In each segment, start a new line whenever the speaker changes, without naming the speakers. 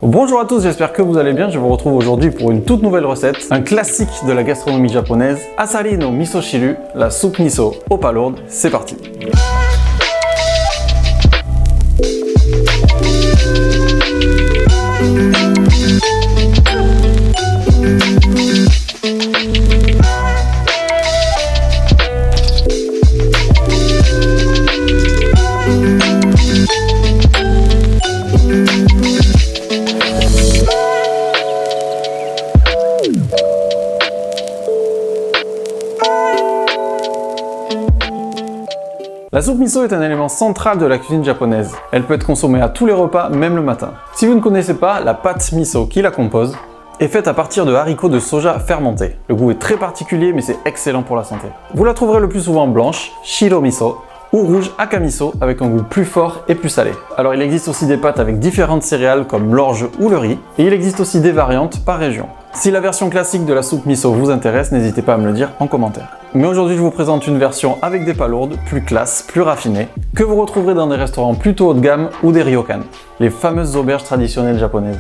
Bonjour à tous, j'espère que vous allez bien. Je vous retrouve aujourd'hui pour une toute nouvelle recette, un classique de la gastronomie japonaise, Asari no miso shiru, la soupe miso aux palourdes. C'est parti. La soupe miso est un élément central de la cuisine japonaise. Elle peut être consommée à tous les repas, même le matin. Si vous ne connaissez pas, la pâte miso qui la compose est faite à partir de haricots de soja fermentés. Le goût est très particulier, mais c'est excellent pour la santé. Vous la trouverez le plus souvent blanche, shiro miso, ou rouge, akamiso, avec un goût plus fort et plus salé. Alors il existe aussi des pâtes avec différentes céréales comme l'orge ou le riz, et il existe aussi des variantes par région. Si la version classique de la soupe miso vous intéresse, n'hésitez pas à me le dire en commentaire. Mais aujourd'hui je vous présente une version avec des palourdes, plus classe, plus raffinée, que vous retrouverez dans des restaurants plutôt haut de gamme ou des ryokan, les fameuses auberges traditionnelles japonaises.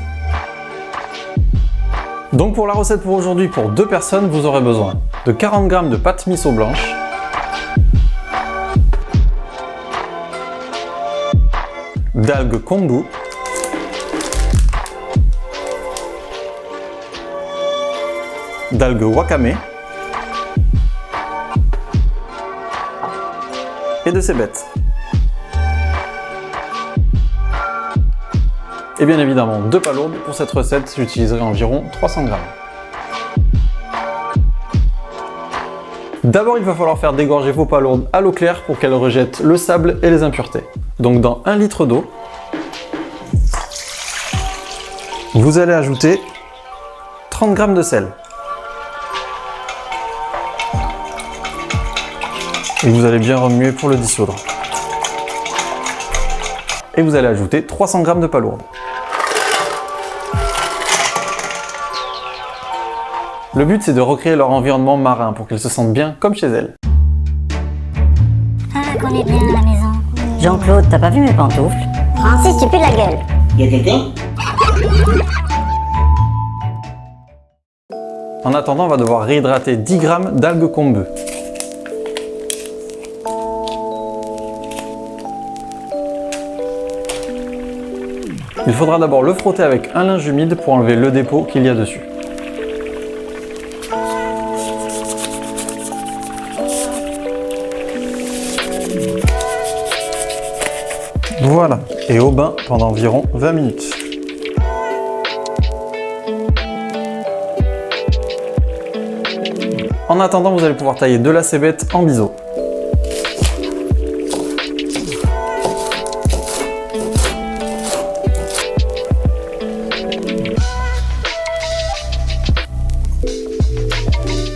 Donc pour la recette pour aujourd'hui, pour 2 personnes, vous aurez besoin de 40 g de pâte miso blanche, d'algues kombu, d'algues wakame et de cébettes. Et bien évidemment 2 palourdes. Pour cette recette, j'utiliserai environ 300 g. D'abord, il va falloir faire dégorger vos palourdes à l'eau claire pour qu'elles rejettent le sable et les impuretés. Donc dans 1 litre d'eau, vous allez ajouter 30 g de sel. Et vous allez bien remuer pour le dissoudre. Et vous allez ajouter 300 g de palourdes. Le but, c'est de recréer leur environnement marin pour qu'elles se sentent bien comme chez elles.
Ah, qu'on est bien à la maison.
Jean-Claude, t'as pas vu mes pantoufles?
Francis, tu pues de la gueule.
Y'a quelqu'un?
En attendant, on va devoir réhydrater 10 g d'algues kombu. Il faudra d'abord le frotter avec un linge humide pour enlever le dépôt qu'il y a dessus. Voilà, et au bain pendant environ 20 minutes. En attendant, vous allez pouvoir tailler de la cébette en biseaux.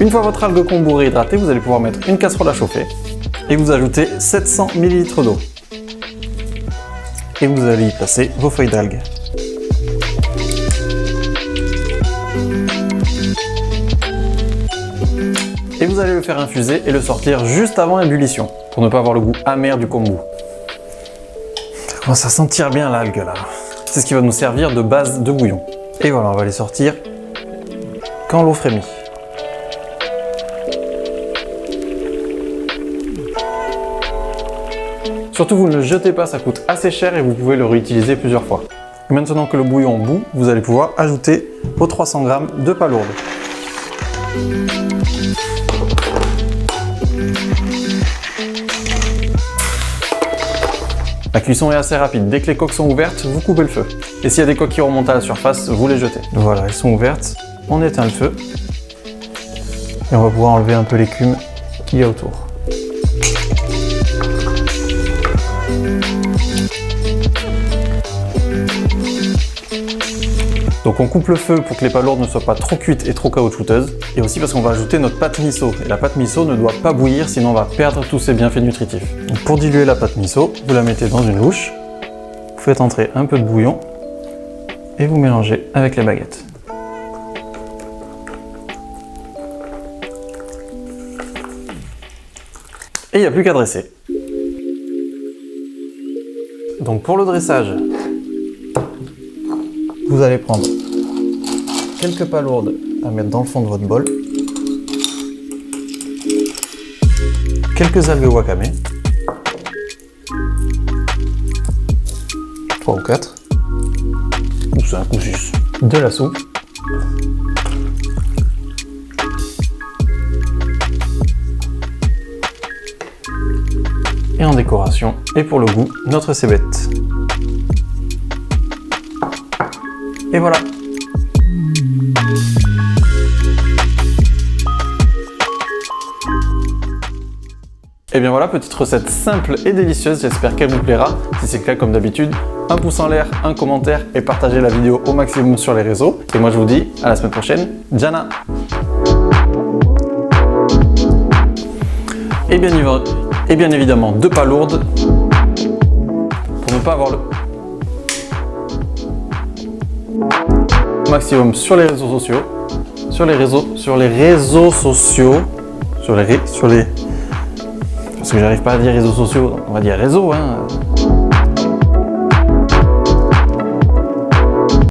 Une fois votre algue kombu réhydratée, vous allez pouvoir mettre une casserole à chauffer et vous ajoutez 700 ml d'eau. Et vous allez y placer vos feuilles d'algues. Et vous allez le faire infuser et le sortir juste avant l'ébullition, pour ne pas avoir le goût amer du kombu. Ça commence à sentir bien l'algue là. C'est ce qui va nous servir de base de bouillon. Et voilà, on va les sortir quand l'eau frémit. Surtout, vous ne le jetez pas, ça coûte assez cher et vous pouvez le réutiliser plusieurs fois. Et maintenant que le bouillon bout, vous allez pouvoir ajouter vos 300 g de palourdes. La cuisson est assez rapide. Dès que les coques sont ouvertes, vous coupez le feu. Et s'il y a des coques qui remontent à la surface, vous les jetez. Voilà, elles sont ouvertes. On éteint le feu. Et on va pouvoir enlever un peu l'écume qu'il y a autour. Donc on coupe le feu pour que les palourdes ne soient pas trop cuites et trop caoutchouteuses. Et aussi parce qu'on va ajouter notre pâte miso. Et la pâte miso ne doit pas bouillir, sinon on va perdre tous ses bienfaits nutritifs. Donc pour diluer la pâte miso, vous la mettez dans une louche. Vous faites entrer un peu de bouillon. Et vous mélangez avec les baguettes. Et il n'y a plus qu'à dresser. Donc pour le dressage, Vous allez prendre quelques palourdes à mettre dans le fond de votre bol. Quelques algues wakame. 3 ou 4. Ou 5 ou 6. De la soupe. Et en décoration, et pour le goût, notre cébette. Et voilà. Et bien voilà, petite recette simple et délicieuse, j'espère qu'elle vous plaira. Si c'est le cas, comme d'habitude, un pouce en l'air, un commentaire et partagez la vidéo au maximum sur les réseaux. Et moi je vous dis à la semaine prochaine, Jana. Et bien évidemment, 2 palourdes pour ne pas avoir le maximum sur les réseaux sociaux. Parce que j'arrive pas à dire réseaux sociaux, donc on va dire réseau, hein.